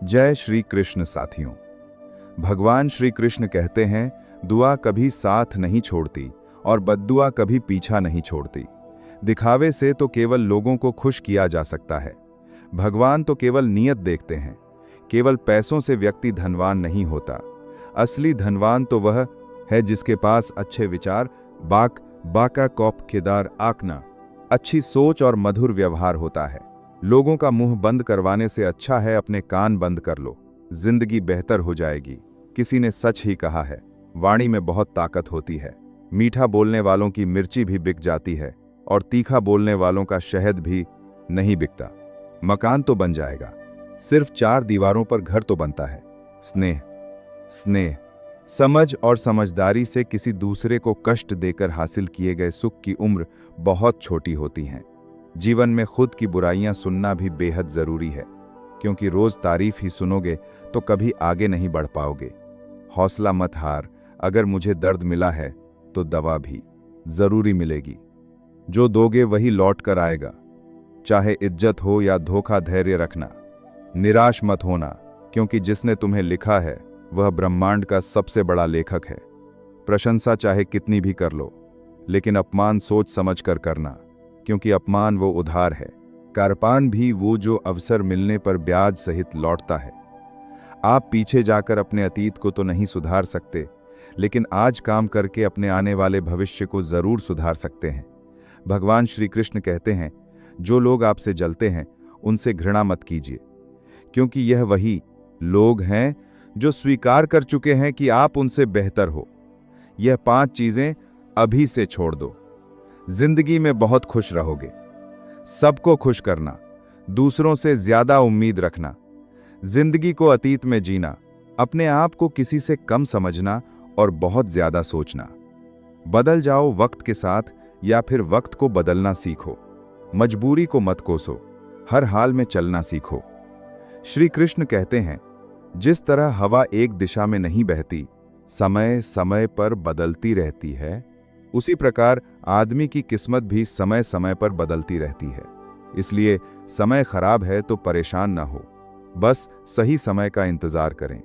जय श्री कृष्ण साथियों। भगवान श्री कृष्ण कहते हैं, दुआ कभी साथ नहीं छोड़ती और बद्दुआ कभी पीछा नहीं छोड़ती। दिखावे से तो केवल लोगों को खुश किया जा सकता है। भगवान तो केवल नीयत देखते हैं। केवल पैसों से व्यक्ति धनवान नहीं होता। असली धनवान तो वह है जिसके पास अच्छे विचार, बाका कौप केदार आकना, अच्छी सोच और मधुर व्यवहार होता है। लोगों का मुंह बंद करवाने से अच्छा है अपने कान बंद कर लो, जिंदगी बेहतर हो जाएगी। किसी ने सच ही कहा है, वाणी में बहुत ताकत होती है। मीठा बोलने वालों की मिर्ची भी बिक जाती है और तीखा बोलने वालों का शहद भी नहीं बिकता। मकान तो बन जाएगा, सिर्फ 4 दीवारों पर घर तो बनता है। स्नेह, समझ और समझदारी से किसी दूसरे को कष्ट देकर हासिल किए गए सुख की उम्र बहुत छोटी होती है। जीवन में खुद की बुराइयां सुनना भी बेहद जरूरी है, क्योंकि रोज तारीफ ही सुनोगे तो कभी आगे नहीं बढ़ पाओगे। हौसला मत हार, अगर मुझे दर्द मिला है तो दवा भी जरूरी मिलेगी। जो दोगे वही लौट कर आएगा, चाहे इज्जत हो या धोखा। धैर्य रखना, निराश मत होना, क्योंकि जिसने तुम्हें लिखा है वह ब्रह्मांड का सबसे बड़ा लेखक है। प्रशंसा चाहे कितनी भी कर लो, लेकिन अपमान सोच समझ कर करना, क्योंकि अपमान वो उधार है। कारपान भी वो जो अवसर मिलने पर ब्याज सहित लौटता है। आप पीछे जाकर अपने अतीत को तो नहीं सुधार सकते, लेकिन आज काम करके अपने आने वाले भविष्य को जरूर सुधार सकते हैं। भगवान श्री कृष्ण कहते हैं, जो लोग आपसे जलते हैं उनसे घृणा मत कीजिए, क्योंकि यह वही लोग हैं जो स्वीकार कर चुके हैं कि आप उनसे बेहतर हो। यह 5 चीजें अभी से छोड़ दो, जिंदगी में बहुत खुश रहोगे। सबको खुश करना, दूसरों से ज्यादा उम्मीद रखना, जिंदगी को अतीत में जीना, अपने आप को किसी से कम समझना और बहुत ज्यादा सोचना। बदल जाओ वक्त के साथ, या फिर वक्त को बदलना सीखो। मजबूरी को मत कोसो, हर हाल में चलना सीखो। श्री कृष्ण कहते हैं, जिस तरह हवा एक दिशा में नहीं बहती, समय समय पर बदलती रहती है, उसी प्रकार आदमी की किस्मत भी समय समय पर बदलती रहती है। इसलिए समय खराब है तो परेशान ना हो, बस सही समय का इंतजार करें,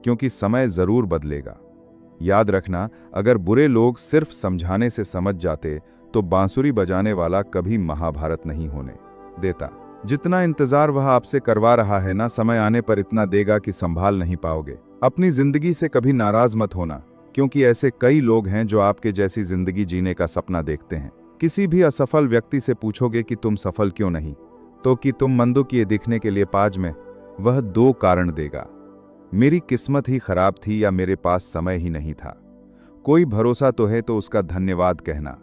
क्योंकि समय जरूर बदलेगा। याद रखना, अगर बुरे लोग सिर्फ समझाने से समझ जाते तो बांसुरी बजाने वाला कभी महाभारत नहीं होने देता। जितना इंतजार वह आपसे करवा रहा है ना, समय आने पर इतना देगा कि संभाल नहीं पाओगे। अपनी जिंदगी से कभी नाराज मत होना, क्योंकि ऐसे कई लोग हैं जो आपके जैसी जिंदगी जीने का सपना देखते हैं। किसी भी असफल व्यक्ति से पूछोगे कि तुम सफल क्यों नहीं, तो कि तुम मंदो किए दिखने के लिए पाज में, वह 2 कारण देगा, मेरी किस्मत ही खराब थी या मेरे पास समय ही नहीं था। कोई भरोसा तो है तो उसका धन्यवाद कहना,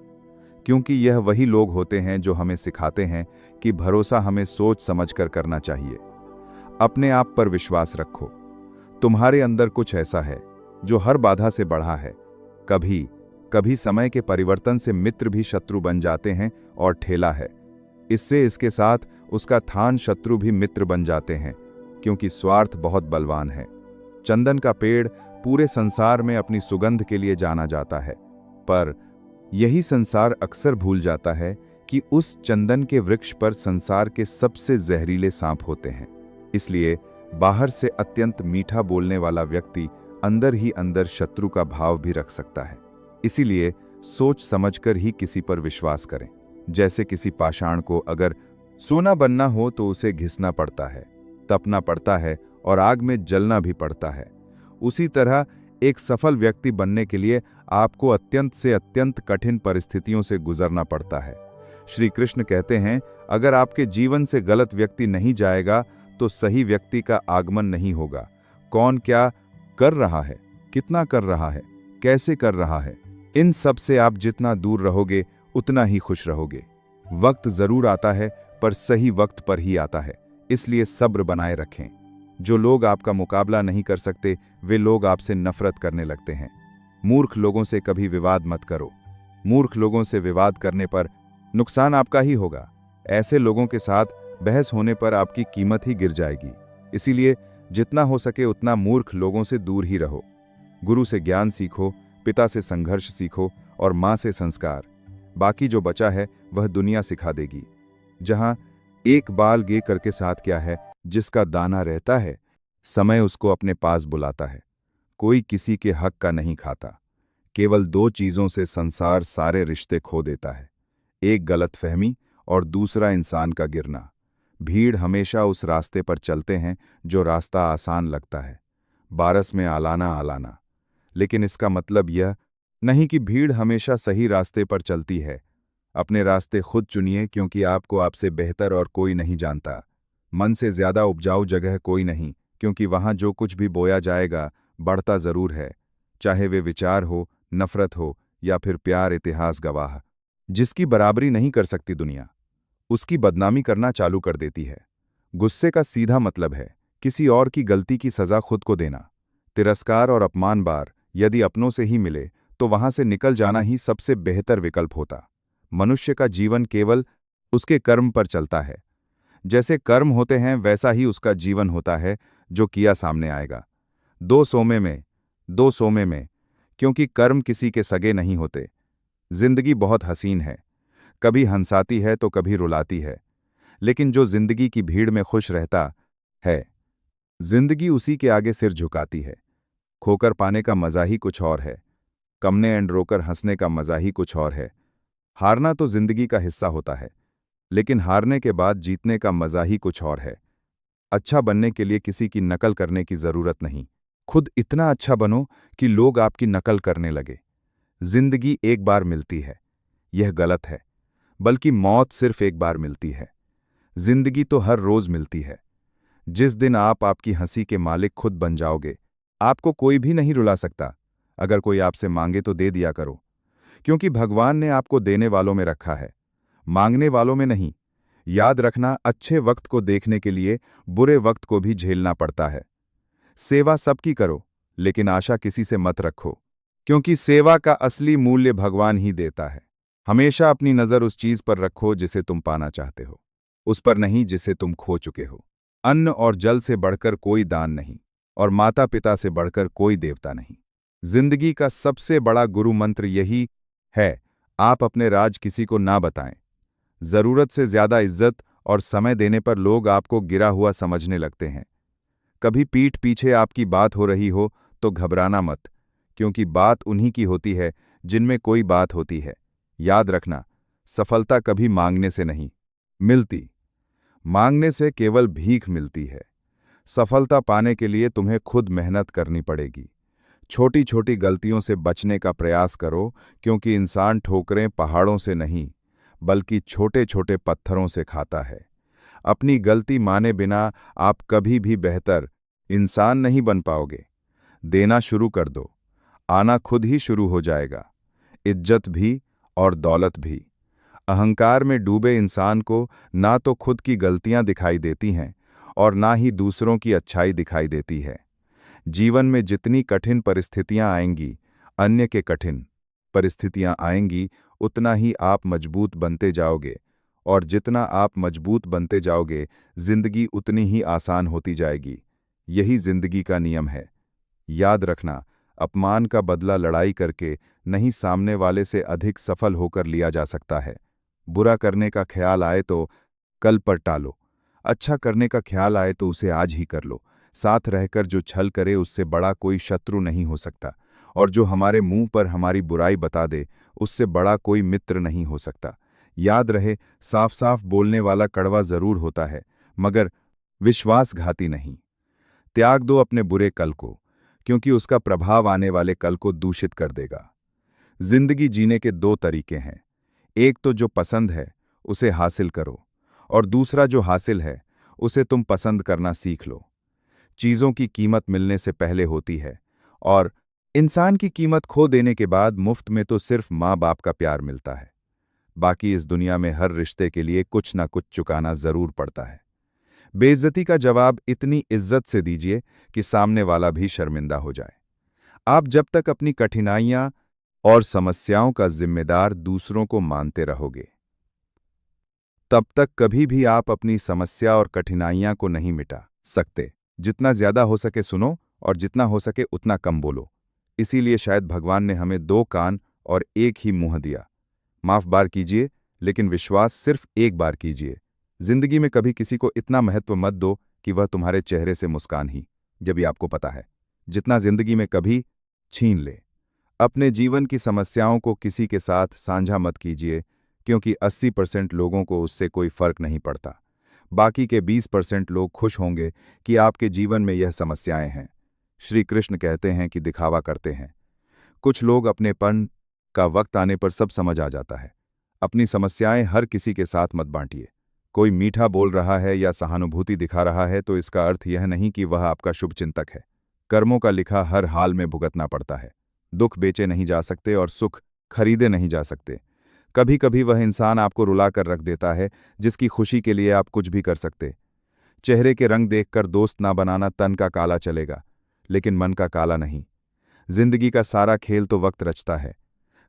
क्योंकि यह वही लोग होते हैं जो हमें सिखाते हैं कि भरोसा हमें सोच समझ कर करना चाहिए। अपने आप पर विश्वास रखो, तुम्हारे अंदर कुछ ऐसा है जो हर बाधा से बढ़ा है। कभी कभी समय के परिवर्तन से मित्र भी शत्रु बन जाते हैं और ठेला है, इससे इसके साथ उसका थान शत्रु भी मित्र बन जाते हैं, क्योंकि स्वार्थ बहुत बलवान है। चंदन का पेड़ पूरे संसार में अपनी सुगंध के लिए जाना जाता है, पर यही संसार अक्सर भूल जाता है कि उस चंदन के वृक्ष पर संसार के सबसे जहरीले सांप होते हैं। इसलिए बाहर से अत्यंत मीठा बोलने वाला व्यक्ति अंदर ही अंदर शत्रु का भाव भी रख सकता है। इसीलिए सोच समझकर ही किसी पर विश्वास करें। जैसे किसी पाषाण को अगर सोना बनना हो तो उसे घिसना पड़ता है, तपना पड़ता है और आग में जलना भी पड़ता है। उसी तरह एक सफल व्यक्ति बनने के लिए आपको अत्यंत से अत्यंत कठिन परिस्थितियों से गुजरना पड़ता है। श्री कृष्ण कहते हैं, अगर आपके जीवन से गलत व्यक्ति नहीं जाएगा तो सही व्यक्ति का आगमन नहीं होगा। कौन क्या कर रहा है, कितना कर रहा है, कैसे कर रहा है, इन सब से आप जितना दूर रहोगे उतना ही खुश रहोगे। वक्त जरूर आता है, पर सही वक्त पर ही आता है, इसलिए सब्र बनाए रखें। जो लोग आपका मुकाबला नहीं कर सकते, वे लोग आपसे नफरत करने लगते हैं। मूर्ख लोगों से कभी विवाद मत करो। मूर्ख लोगों से विवाद करने पर नुकसान आपका ही होगा। ऐसे लोगों के साथ बहस होने पर आपकी कीमत ही गिर जाएगी। इसीलिए जितना हो सके उतना मूर्ख लोगों से दूर ही रहो। गुरु से ज्ञान सीखो, पिता से संघर्ष सीखो और माँ से संस्कार। बाकी जो बचा है वह दुनिया सिखा देगी। जहां एक बाल गे करके साथ क्या है, जिसका दाना रहता है समय उसको अपने पास बुलाता है। कोई किसी के हक का नहीं खाता। केवल दो चीजों से संसार सारे रिश्ते खो देता है, एक गलतफहमी और दूसरा इंसान का गिरना। भीड़ हमेशा उस रास्ते पर चलते हैं जो रास्ता आसान लगता है, बारस में आलाना आलाना। लेकिन इसका मतलब यह नहीं कि भीड़ हमेशा सही रास्ते पर चलती है। अपने रास्ते खुद चुनिए, क्योंकि आपको आपसे बेहतर और कोई नहीं जानता। मन से ज्यादा उपजाऊ जगह कोई नहीं, क्योंकि वहां जो कुछ भी बोया जाएगा बढ़ता जरूर है, चाहे वे विचार हो, नफरत हो या फिर प्यार। इतिहास गवाह, जिसकी बराबरी नहीं कर सकती दुनिया, उसकी बदनामी करना चालू कर देती है। गुस्से का सीधा मतलब है किसी और की गलती की सजा खुद को देना। तिरस्कार और अपमान बार यदि अपनों से ही मिले तो वहां से निकल जाना ही सबसे बेहतर विकल्प होता। मनुष्य का जीवन केवल उसके कर्म पर चलता है। जैसे कर्म होते हैं वैसा ही उसका जीवन होता है, जो किया सामने आएगा। दो सोमे में, क्योंकि कर्म किसी के सगे नहीं होते। जिंदगी बहुत हसीन है, कभी हंसाती है तो कभी रुलाती है, लेकिन जो जिंदगी की भीड़ में खुश रहता है, जिंदगी उसी के आगे सिर झुकाती है। खोकर पाने का मजा ही कुछ और है, कमने एंड रोकर हंसने का मजा ही कुछ और है। हारना तो जिंदगी का हिस्सा होता है, लेकिन हारने के बाद जीतने का मजा ही कुछ और है। अच्छा बनने के लिए किसी की नकल करने की जरूरत नहीं, खुद इतना अच्छा बनो कि लोग आपकी नकल करने लगे। जिंदगी एक बार मिलती है, यह गलत है, बल्कि मौत सिर्फ एक बार मिलती है। जिंदगी तो हर रोज मिलती है। जिस दिन आप आपकी हंसी के मालिक खुद बन जाओगे, आपको कोई भी नहीं रुला सकता। अगर कोई आपसे मांगे तो दे दिया करो, क्योंकि भगवान ने आपको देने वालों में रखा है, मांगने वालों में नहीं। याद रखना, अच्छे वक्त को देखने के लिए बुरे वक्त को भी झेलना पड़ता है। सेवा सबकी करो, लेकिन आशा किसी से मत रखो, क्योंकि सेवा का असली मूल्य भगवान ही देता है। हमेशा अपनी नजर उस चीज पर रखो जिसे तुम पाना चाहते हो, उस पर नहीं जिसे तुम खो चुके हो। अन्न और जल से बढ़कर कोई दान नहीं, और माता पिता से बढ़कर कोई देवता नहीं। जिंदगी का सबसे बड़ा गुरु मंत्र यही है, आप अपने राज किसी को ना बताएं। जरूरत से ज्यादा इज्जत और समय देने पर लोग आपको गिरा हुआ समझने लगते हैं। कभी पीठ पीछे आपकी बात हो रही हो तो घबराना मत, क्योंकि बात उन्हीं की होती है जिनमें कोई बात होती है। याद रखना, सफलता कभी मांगने से नहीं मिलती, मांगने से केवल भीख मिलती है। सफलता पाने के लिए तुम्हें खुद मेहनत करनी पड़ेगी। छोटी छोटी गलतियों से बचने का प्रयास करो, क्योंकि इंसान ठोकरें पहाड़ों से नहीं, बल्कि छोटे छोटे पत्थरों से खाता है। अपनी गलती माने बिना आप कभी भी बेहतर इंसान नहीं बन पाओगे। देना शुरू कर दो, आना खुद ही शुरू हो जाएगा, इज्जत भी और दौलत भी। अहंकार में डूबे इंसान को ना तो खुद की गलतियां दिखाई देती हैं और ना ही दूसरों की अच्छाई दिखाई देती है। जीवन में जितनी कठिन परिस्थितियां आएंगी, अन्य के कठिन परिस्थितियां आएंगी, उतना ही आप मजबूत बनते जाओगे, और जितना आप मजबूत बनते जाओगे, जिंदगी उतनी ही आसान होती जाएगी। यही जिंदगी का नियम है। याद रखना, अपमान का बदला लड़ाई करके नहीं, सामने वाले से अधिक सफल होकर लिया जा सकता है। बुरा करने का ख्याल आए तो कल पर टालो, अच्छा करने का ख्याल आए तो उसे आज ही कर लो। साथ रहकर जो छल करे उससे बड़ा कोई शत्रु नहीं हो सकता, और जो हमारे मुंह पर हमारी बुराई बता दे उससे बड़ा कोई मित्र नहीं हो सकता। याद रहे, साफ साफ बोलने वाला कड़वा जरूर होता है, मगर विश्वासघाती नहीं। त्याग दो अपने बुरे कल को, क्योंकि उसका प्रभाव आने वाले कल को दूषित कर देगा। जिंदगी जीने के दो तरीके हैं, एक तो जो पसंद है उसे हासिल करो, और दूसरा जो हासिल है उसे तुम पसंद करना सीख लो। चीजों की कीमत मिलने से पहले होती है, और इंसान की कीमत खो देने के बाद मुफ्त में तो सिर्फ माँ बाप का प्यार मिलता है। बाकी इस दुनिया में हर रिश्ते के लिए कुछ ना कुछ चुकाना जरूर पड़ता है। बेइज्जती का जवाब इतनी इज्जत से दीजिए कि सामने वाला भी शर्मिंदा हो जाए। आप जब तक अपनी कठिनाइयां और समस्याओं का जिम्मेदार दूसरों को मानते रहोगे, तब तक कभी भी आप अपनी समस्या और कठिनाइयां को नहीं मिटा सकते। जितना ज्यादा हो सके सुनो, और जितना हो सके उतना कम बोलो। इसीलिए शायद भगवान ने हमें दो कान और एक ही मुंह दिया। माफ बार कीजिए, लेकिन विश्वास सिर्फ एक बार कीजिए। जिंदगी में कभी किसी को इतना महत्व मत दो कि वह तुम्हारे चेहरे से मुस्कान ही जब भी आपको पता है जितना जिंदगी में कभी छीन ले। अपने जीवन की समस्याओं को किसी के साथ साझा मत कीजिए, क्योंकि 80% लोगों को उससे कोई फर्क नहीं पड़ता। बाकी के 20% लोग खुश होंगे कि आपके जीवन में यह समस्याएं हैं। श्री कृष्ण कहते हैं कि दिखावा करते हैं। कुछ लोग अपनेपन का वक्त आने पर सब समझ आ जाता है। अपनी समस्याएं हर किसी के साथ मत बांटिए। कोई मीठा बोल रहा है या सहानुभूति दिखा रहा है तो इसका अर्थ यह नहीं कि वह आपका शुभचिंतक है। कर्मों का लिखा हर हाल में भुगतना पड़ता है। दुख बेचे नहीं जा सकते और सुख खरीदे नहीं जा सकते। कभी कभी वह इंसान आपको रुला कर रख देता है जिसकी खुशी के लिए आप कुछ भी कर सकते। चेहरे के रंग देखकर दोस्त ना बनाना, तन का काला चलेगा लेकिन मन का काला नहीं। जिंदगी का सारा खेल तो वक्त रचता है।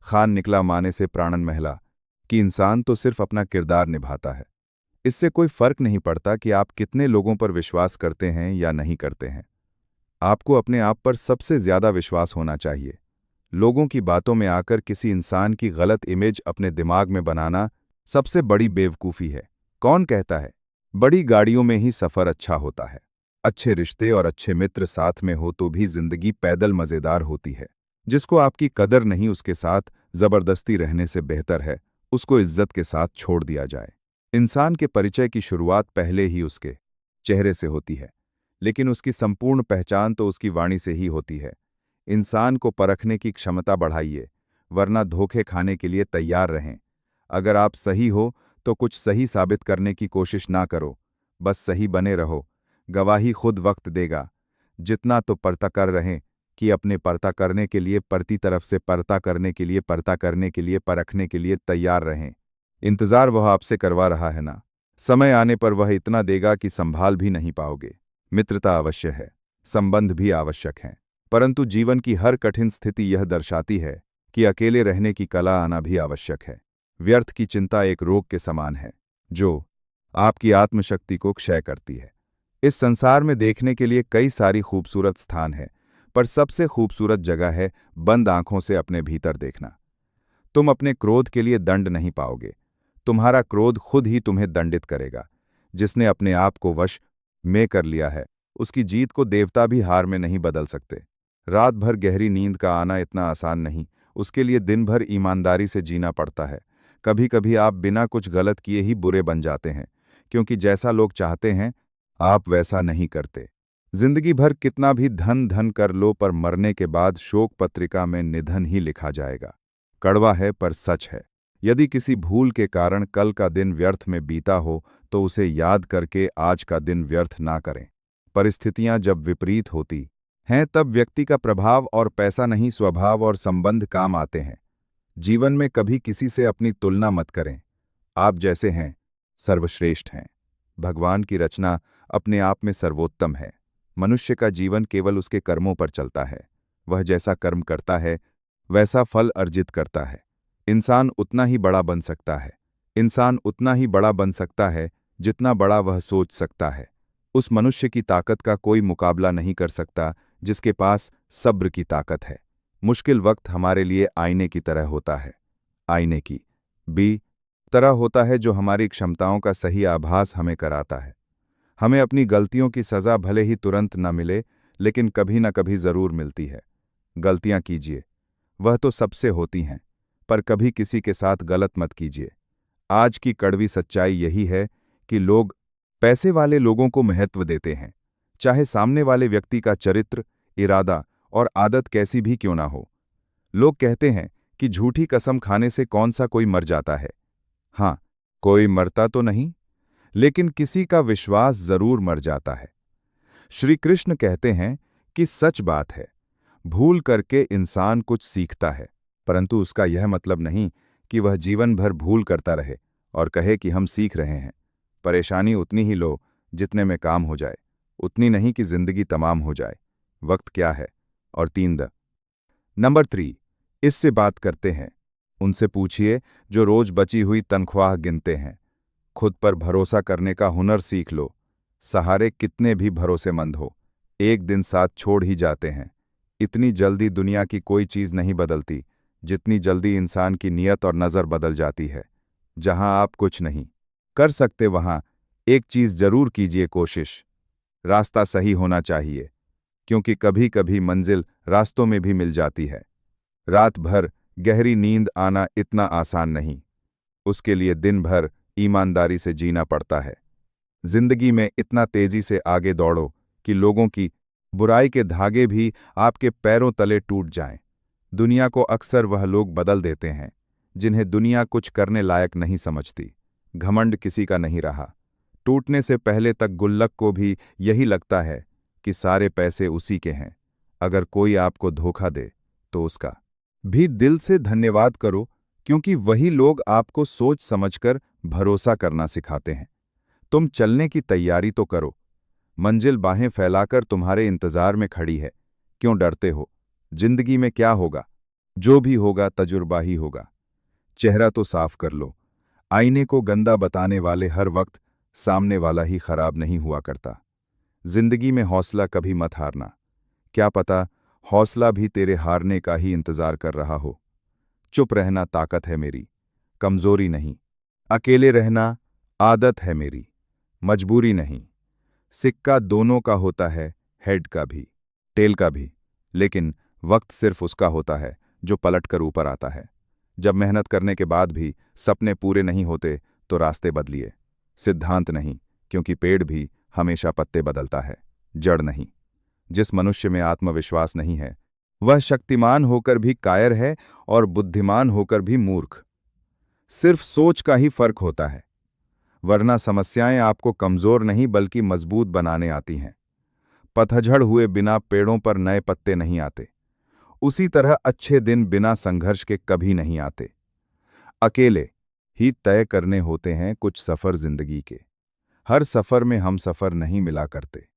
खान निकला माने से प्राणन महला, कि इंसान तो सिर्फ अपना किरदार निभाता है। इससे कोई फर्क नहीं पड़ता कि आप कितने लोगों पर विश्वास करते हैं या नहीं करते हैं। आपको अपने आप पर सबसे ज्यादा विश्वास होना चाहिए। लोगों की बातों में आकर किसी इंसान की गलत इमेज अपने दिमाग में बनाना सबसे बड़ी बेवकूफ़ी है। कौन कहता है बड़ी गाड़ियों में ही सफ़र अच्छा होता है? अच्छे रिश्ते और अच्छे मित्र साथ में हो तो भी जिंदगी पैदल मज़ेदार होती है। जिसको आपकी कदर नहीं उसके साथ ज़बरदस्ती रहने से बेहतर है उसको इज्जत के साथ छोड़ दिया जाए। इंसान के परिचय की शुरुआत पहले ही उसके चेहरे से होती है, लेकिन उसकी संपूर्ण पहचान तो उसकी वाणी से ही होती है। इंसान को परखने की क्षमता बढ़ाइए, वरना धोखे खाने के लिए तैयार रहें। अगर आप सही हो तो कुछ सही साबित करने की कोशिश ना करो, बस सही बने रहो। गवाही खुद वक्त देगा। जितना तो परता कर रहें कि अपने परता करने के लिए परती तरफ से परता करने के लिए परता करने के लिए परखने के लिए तैयार रहें। इंतजार वह आपसे करवा रहा है ना, समय आने पर वह इतना देगा कि संभाल भी नहीं पाओगे। मित्रता अवश्य है, संबंध भी आवश्यक हैं, परंतु जीवन की हर कठिन स्थिति यह दर्शाती है कि अकेले रहने की कला आना भी आवश्यक है। व्यर्थ की चिंता एक रोग के समान है जो आपकी आत्मशक्ति को क्षय करती है। इस संसार में देखने के लिए कई सारी खूबसूरत स्थान हैं, पर सबसे खूबसूरत जगह है बंद आंखों से अपने भीतर देखना। तुम अपने क्रोध के लिए दंड नहीं पाओगे, तुम्हारा क्रोध खुद ही तुम्हें दंडित करेगा। जिसने अपने आप को वश में कर लिया है उसकी जीत को देवता भी हार में नहीं बदल सकते। रात भर गहरी नींद का आना इतना आसान नहीं, उसके लिए दिन भर ईमानदारी से जीना पड़ता है। कभी कभी आप बिना कुछ गलत किए ही बुरे बन जाते हैं, क्योंकि जैसा लोग चाहते हैं आप वैसा नहीं करते। जिंदगी भर कितना भी धन धन कर लो, पर मरने के बाद शोक पत्रिका में निधन ही लिखा जाएगा। कड़वा है पर सच है। यदि किसी भूल के कारण कल का दिन व्यर्थ में बीता हो तो उसे याद करके आज का दिन व्यर्थ ना करें। परिस्थितियां जब विपरीत होती हैं तब व्यक्ति का प्रभाव और पैसा नहीं, स्वभाव और संबंध काम आते हैं। जीवन में कभी किसी से अपनी तुलना मत करें। आप जैसे हैं सर्वश्रेष्ठ हैं। भगवान की रचना अपने आप में सर्वोत्तम है। मनुष्य का जीवन केवल उसके कर्मों पर चलता है। वह जैसा कर्म करता है वैसा फल अर्जित करता है। इंसान उतना ही बड़ा बन सकता है। इंसान उतना ही बड़ा बन सकता है जितना बड़ा वह सोच सकता है। उस मनुष्य की ताकत का कोई मुकाबला नहीं कर सकता जिसके पास सब्र की ताकत है। मुश्किल वक्त हमारे लिए आईने की तरह होता है। आईने की भी तरह होता है जो हमारी क्षमताओं का सही आभास हमें कराता है। हमें अपनी गलतियों की सजा भले ही तुरंत न मिले, लेकिन कभी न कभी जरूर मिलती है। गलतियां कीजिए, वह तो सबसे होती हैं, पर कभी किसी के साथ गलत मत कीजिए। आज की कड़वी सच्चाई यही है कि लोग पैसे वाले लोगों को महत्व देते हैं, चाहे सामने वाले व्यक्ति का चरित्र, इरादा और आदत कैसी भी क्यों ना हो। लोग कहते हैं कि झूठी कसम खाने से कौन सा कोई मर जाता है। हाँ, कोई मरता तो नहीं, लेकिन किसी का विश्वास जरूर मर जाता है। श्री कृष्ण कहते हैं कि सच बात है, भूल करके इंसान कुछ सीखता है, परंतु उसका यह मतलब नहीं कि वह जीवन भर भूल करता रहे और कहे कि हम सीख रहे हैं। परेशानी उतनी ही लो जितने में काम हो जाए, उतनी नहीं कि जिंदगी तमाम हो जाए। वक्त क्या है? और 3 नंबर 3, इससे बात करते हैं उनसे पूछिए जो रोज बची हुई तनख्वाह गिनते हैं। खुद पर भरोसा करने का हुनर सीख लो। सहारे कितने भी भरोसेमंद हो, एक दिन साथ छोड़ ही जाते हैं। इतनी जल्दी दुनिया की कोई चीज नहीं बदलती जितनी जल्दी इंसान की नीयत और नजर बदल जाती है। जहां आप कुछ नहीं कर सकते वहां एक चीज जरूर कीजिए, कोशिश। रास्ता सही होना चाहिए, क्योंकि कभी कभी मंजिल रास्तों में भी मिल जाती है। रात भर गहरी नींद आना इतना आसान नहीं, उसके लिए दिन भर ईमानदारी से जीना पड़ता है। जिंदगी में इतना तेजी से आगे दौड़ो कि लोगों की बुराई के धागे भी आपके पैरों तले टूट जाएं। दुनिया को अक्सर वह लोग बदल देते हैं जिन्हें दुनिया कुछ करने लायक नहीं समझती। घमंड किसी का नहीं रहा। टूटने से पहले तक गुल्लक को भी यही लगता है कि सारे पैसे उसी के हैं। अगर कोई आपको धोखा दे तो उसका भी दिल से धन्यवाद करो, क्योंकि वही लोग आपको सोच समझकर भरोसा करना सिखाते हैं। तुम चलने की तैयारी तो करो, मंजिल बाहें फैलाकर तुम्हारे इंतजार में खड़ी है। क्यों डरते हो? जिंदगी में क्या होगा? जो भी होगा तजुर्बा ही होगा। चेहरा तो साफ कर लो। आईने को गंदा बताने वाले हर वक्त सामने वाला ही खराब नहीं हुआ करता। जिंदगी में हौसला कभी मत हारना। क्या पता हौसला भी तेरे हारने का ही इंतजार कर रहा हो। चुप रहना ताकत है मेरी, कमजोरी नहीं। अकेले रहना आदत है मेरी, मजबूरी नहीं। सिक्का दोनों का होता है, हेड का भी, टेल का भी, लेकिन वक्त सिर्फ उसका होता है जो पलटकर ऊपर आता है। जब मेहनत करने के बाद भी सपने पूरे नहीं होते तो रास्ते बदलिए। सिद्धांत नहीं, क्योंकि पेड़ भी हमेशा पत्ते बदलता है, जड़ नहीं। जिस मनुष्य में आत्मविश्वास नहीं है वह शक्तिमान होकर भी कायर है और बुद्धिमान होकर भी मूर्ख। सिर्फ सोच का ही फर्क होता है, वरना समस्याएं आपको कमजोर नहीं बल्कि मजबूत बनाने आती हैं। पतझड़ हुए बिना पेड़ों पर नए पत्ते नहीं आते, उसी तरह अच्छे दिन बिना संघर्ष के कभी नहीं आते। अकेले ही तय करने होते हैं कुछ सफर जिंदगी के। हर सफर में हम सफर नहीं मिला करते।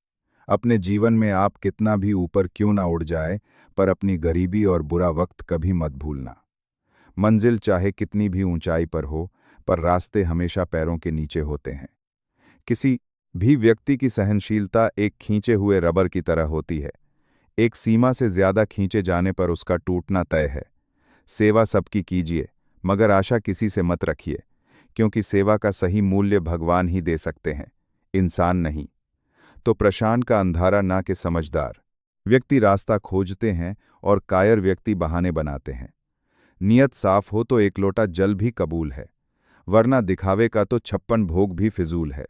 अपने जीवन में आप कितना भी ऊपर क्यों ना उड़ जाए, पर अपनी गरीबी और बुरा वक्त कभी मत भूलना। मंजिल चाहे कितनी भी ऊंचाई पर हो, पर रास्ते हमेशा पैरों के नीचे होते हैं। किसी भी व्यक्ति की सहनशीलता एक खींचे हुए रबर की तरह होती है। एक सीमा से ज्यादा खींचे जाने पर उसका टूटना तय है। सेवा सबकी कीजिए, मगर आशा किसी से मत रखिए, क्योंकि सेवा का सही मूल्य भगवान ही दे सकते हैं, इंसान नहीं। तो प्रशांत का अंधारा ना के समझदार व्यक्ति रास्ता खोजते हैं और कायर व्यक्ति बहाने बनाते हैं। नियत साफ हो तो एक लोटा जल भी कबूल है, वरना दिखावे का तो 56 भोग भी फिजूल है।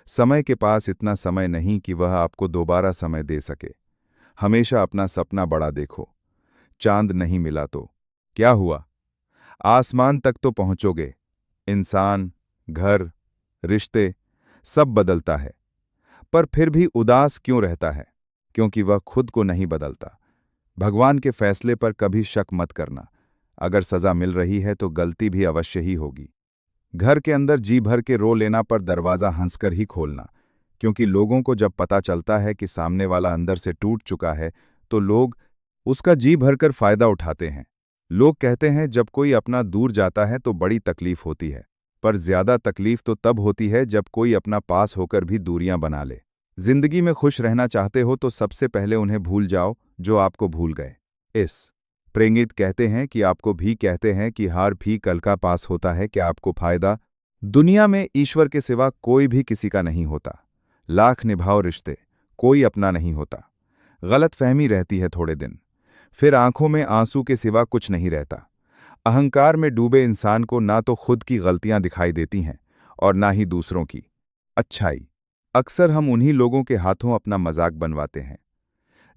समय के पास इतना समय नहीं कि वह आपको दोबारा समय दे सके। हमेशा अपना सपना बड़ा देखो। चांद नहीं मिला तो क्या हुआ, आसमान तक तो पहुंचोगे। इंसान, घर, रिश्ते सब बदलता है, पर फिर भी उदास क्यों रहता है? क्योंकि वह खुद को नहीं बदलता। भगवान के फैसले पर कभी शक मत करना। अगर सजा मिल रही है तो गलती भी अवश्य ही होगी। घर के अंदर जी भर के रो लेना पर दरवाजा हंसकर ही खोलना, क्योंकि लोगों को जब पता चलता है कि सामने वाला अंदर से टूट चुका है तो लोग उसका जी भरकर फायदा उठाते हैं। लोग कहते हैं जब कोई अपना दूर जाता है तो बड़ी तकलीफ होती है, पर ज्यादा तकलीफ तो तब होती है जब कोई अपना पास होकर भी दूरियां बना ले। जिंदगी में खुश रहना चाहते हो तो सबसे पहले उन्हें भूल जाओ जो आपको भूल गए। इस प्रेंगित कहते हैं कि आपको भी कहते हैं कि हार भी कल का पास होता है, क्या आपको फायदा? दुनिया में ईश्वर के सिवा कोई भी किसी का नहीं होता। लाख निभाओ रिश्ते, कोई अपना नहीं होता। गलतफहमी रहती है थोड़े दिन, फिर आंखों में आंसू के सिवा कुछ नहीं रहता। अहंकार में डूबे इंसान को ना तो खुद की गलतियां दिखाई देती हैं और ना ही दूसरों की अच्छाई। अक्सर हम उन्हीं लोगों के हाथों अपना मजाक बनवाते हैं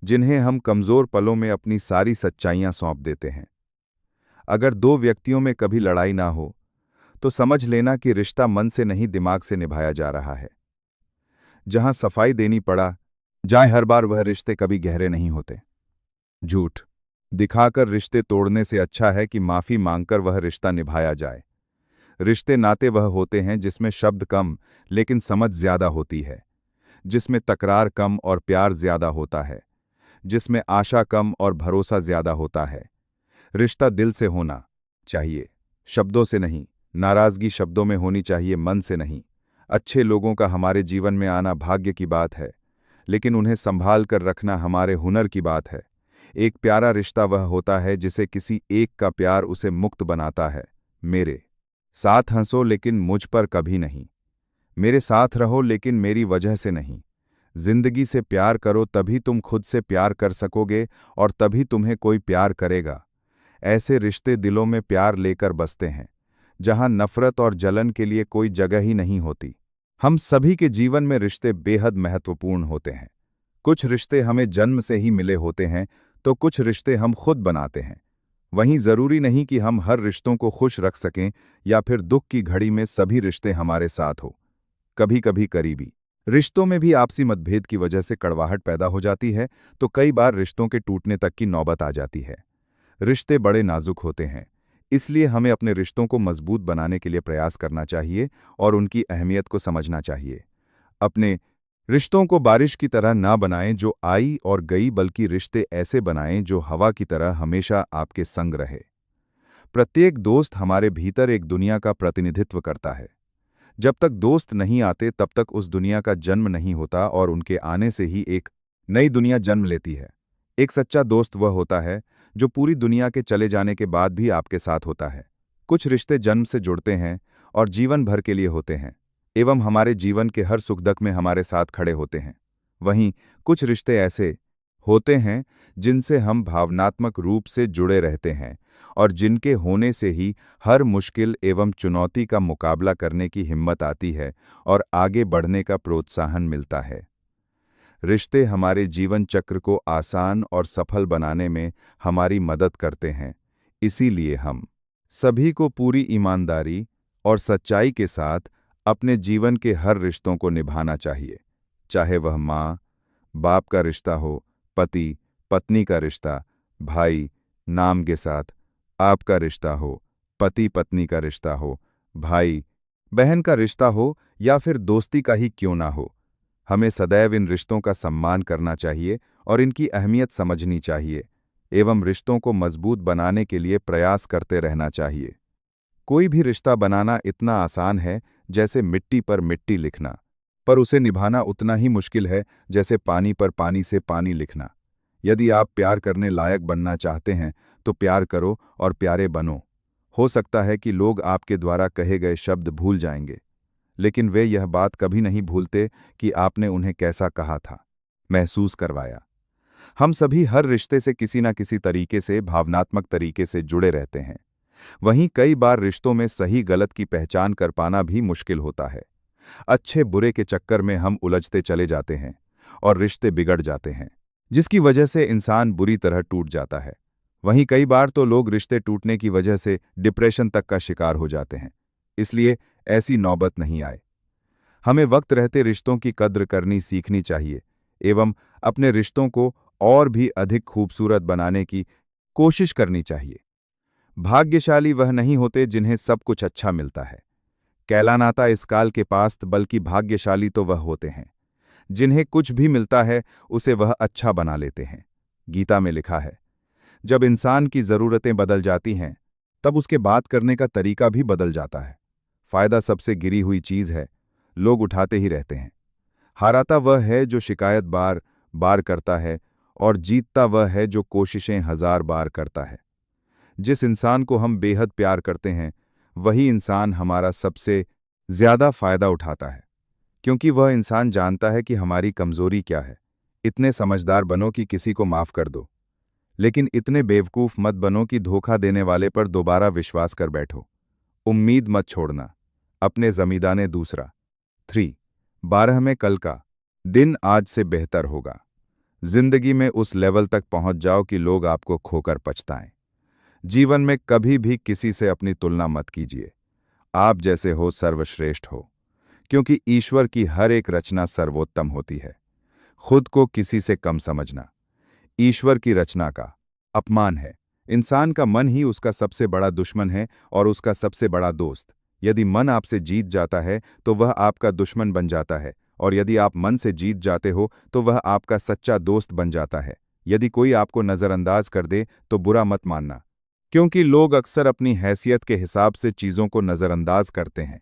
जिन्हें हम कमजोर पलों में अपनी सारी सच्चाइयां सौंप देते हैं। अगर दो व्यक्तियों में कभी लड़ाई ना हो तो समझ लेना कि रिश्ता मन से नहीं दिमाग से निभाया जा रहा है। जहां सफाई देनी पड़ा जाए हर बार, वह रिश्ते कभी गहरे नहीं होते। झूठ दिखाकर रिश्ते तोड़ने से अच्छा है कि माफी मांगकर वह रिश्ता निभाया जाए। रिश्ते नाते वह होते हैं जिसमें शब्द कम लेकिन समझ ज्यादा होती है, जिसमें तकरार कम और प्यार ज्यादा होता है, जिसमें आशा कम और भरोसा ज्यादा होता है। रिश्ता दिल से होना चाहिए, शब्दों से नहीं। नाराजगी शब्दों में होनी चाहिए, मन से नहीं। अच्छे लोगों का हमारे जीवन में आना भाग्य की बात है, लेकिन उन्हें संभाल कर रखना हमारे हुनर की बात है। एक प्यारा रिश्ता वह होता है जिसे किसी एक का प्यार उसे मुक्त बनाता है। मेरे साथ हंसो लेकिन मुझ पर कभी नहीं, मेरे साथ रहो लेकिन मेरी वजह से नहीं। जिंदगी से प्यार करो, तभी तुम खुद से प्यार कर सकोगे और तभी तुम्हें कोई प्यार करेगा। ऐसे रिश्ते दिलों में प्यार लेकर बसते हैं, जहां नफरत और जलन के लिए कोई जगह ही नहीं होती। हम सभी के जीवन में रिश्ते बेहद महत्वपूर्ण होते हैं। कुछ रिश्ते हमें जन्म से ही मिले होते हैं, तो कुछ रिश्ते हम खुद बनाते हैं। वहीं जरूरी नहीं कि हम हर रिश्तों को खुश रख सकें या फिर दुख की घड़ी में सभी रिश्ते हमारे साथ हो। कभी कभी करीबी रिश्तों में भी आपसी मतभेद की वजह से कड़वाहट पैदा हो जाती है, तो कई बार रिश्तों के टूटने तक की नौबत आ जाती है। रिश्ते बड़े नाजुक होते हैं, इसलिए हमें अपने रिश्तों को मजबूत बनाने के लिए प्रयास करना चाहिए और उनकी अहमियत को समझना चाहिए। अपने रिश्तों को बारिश की तरह ना बनाएं जो आई और गई, बल्कि रिश्ते ऐसे बनाएं जो हवा की तरह हमेशा आपके संग रहे। प्रत्येक दोस्त हमारे भीतर एक दुनिया का प्रतिनिधित्व करता है। जब तक दोस्त नहीं आते तब तक उस दुनिया का जन्म नहीं होता और उनके आने से ही एक नई दुनिया जन्म लेती है। एक सच्चा दोस्त वह होता है जो पूरी दुनिया के चले जाने के बाद भी आपके साथ होता है। कुछ रिश्ते जन्म से जुड़ते हैं और जीवन भर के लिए होते हैं एवं हमारे जीवन के हर सुख दुख में हमारे साथ खड़े होते हैं। वहीं कुछ रिश्ते ऐसे होते हैं जिनसे हम भावनात्मक रूप से जुड़े रहते हैं और जिनके होने से ही हर मुश्किल एवं चुनौती का मुकाबला करने की हिम्मत आती है और आगे बढ़ने का प्रोत्साहन मिलता है। रिश्ते हमारे जीवन चक्र को आसान और सफल बनाने में हमारी मदद करते हैं। इसीलिए हम सभी को पूरी ईमानदारी और सच्चाई के साथ अपने जीवन के हर रिश्तों को निभाना चाहिए, चाहे वह माँ बाप का रिश्ता हो, पति पत्नी का रिश्ता, भाई नाम के साथ आपका रिश्ता हो, पति पत्नी का रिश्ता हो, भाई बहन का रिश्ता हो या फिर दोस्ती का ही क्यों ना हो। हमें सदैव इन रिश्तों का सम्मान करना चाहिए और इनकी अहमियत समझनी चाहिए एवं रिश्तों को मजबूत बनाने के लिए प्रयास करते रहना चाहिए। कोई भी रिश्ता बनाना इतना आसान है जैसे मिट्टी पर मिट्टी लिखना, पर उसे निभाना उतना ही मुश्किल है जैसे पानी पर पानी से पानी लिखना। यदि आप प्यार करने लायक बनना चाहते हैं तो प्यार करो और प्यारे बनो। हो सकता है कि लोग आपके द्वारा कहे गए शब्द भूल जाएंगे, लेकिन वे यह बात कभी नहीं भूलते कि आपने उन्हें कैसा कहा था, महसूस करवाया। हम सभी हर रिश्ते से किसी न किसी तरीके से भावनात्मक तरीके से जुड़े रहते हैं। वहीं कई बार रिश्तों में सही गलत की पहचान कर पाना भी मुश्किल होता है। अच्छे बुरे के चक्कर में हम उलझते चले जाते हैं और रिश्ते बिगड़ जाते हैं, जिसकी वजह से इंसान बुरी तरह टूट जाता है। वहीं कई बार तो लोग रिश्ते टूटने की वजह से डिप्रेशन तक का शिकार हो जाते हैं। इसलिए ऐसी नौबत नहीं आए। हमें वक्त रहते रिश्तों की कद्र करनी सीखनी चाहिए एवं अपने रिश्तों को और भी अधिक खूबसूरत बनाने की कोशिश करनी चाहिए। भाग्यशाली वह नहीं होते जिन्हें सब कुछ अच्छा मिलता है, कैलानाता इस काल के पास, बल्कि भाग्यशाली तो वह होते हैं जिन्हें कुछ भी मिलता है उसे वह अच्छा बना लेते हैं। गीता में लिखा है, जब इंसान की जरूरतें बदल जाती हैं तब उसके बात करने का तरीका भी बदल जाता है। फायदा सबसे गिरी हुई चीज है, लोग उठाते ही रहते हैं। हाराता वह है जो शिकायत बार बार करता है और जीतता वह है जो कोशिशें 1000 बार करता है। जिस इंसान को हम बेहद प्यार करते हैं वही इंसान हमारा सबसे ज्यादा फायदा उठाता है, क्योंकि वह इंसान जानता है कि हमारी कमजोरी क्या है। इतने समझदार बनो कि किसी को माफ कर दो, लेकिन इतने बेवकूफ मत बनो कि धोखा देने वाले पर दोबारा विश्वास कर बैठो। उम्मीद मत छोड़ना, अपने जमीदाने दूसरा 3 12 में कल का दिन आज से बेहतर होगा। जिंदगी में उस लेवल तक पहुंच जाओ कि लोग आपको खोकर पछताएं। जीवन में कभी भी किसी से अपनी तुलना मत कीजिए। आप जैसे हो सर्वश्रेष्ठ हो, क्योंकि ईश्वर की हर एक रचना सर्वोत्तम होती है। खुद को किसी से कम समझना ईश्वर की रचना का अपमान है। इंसान का मन ही उसका सबसे बड़ा दुश्मन है और उसका सबसे बड़ा दोस्त। यदि मन आपसे जीत जाता है तो वह आपका दुश्मन बन जाता है, और यदि आप मन से जीत जाते हो तो वह आपका सच्चा दोस्त बन जाता है। यदि कोई आपको नज़रअंदाज कर दे तो बुरा मत मानना, क्योंकि लोग अक्सर अपनी हैसियत के हिसाब से चीज़ों को नज़रअंदाज करते हैं।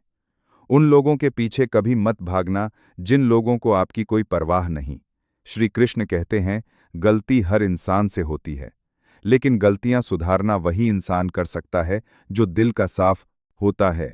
उन लोगों के पीछे कभी मत भागना जिन लोगों को आपकी कोई परवाह नहीं। श्री कृष्ण कहते हैं, गलती हर इंसान से होती है, लेकिन गलतियां सुधारना वही इंसान कर सकता है जो दिल का साफ होता है।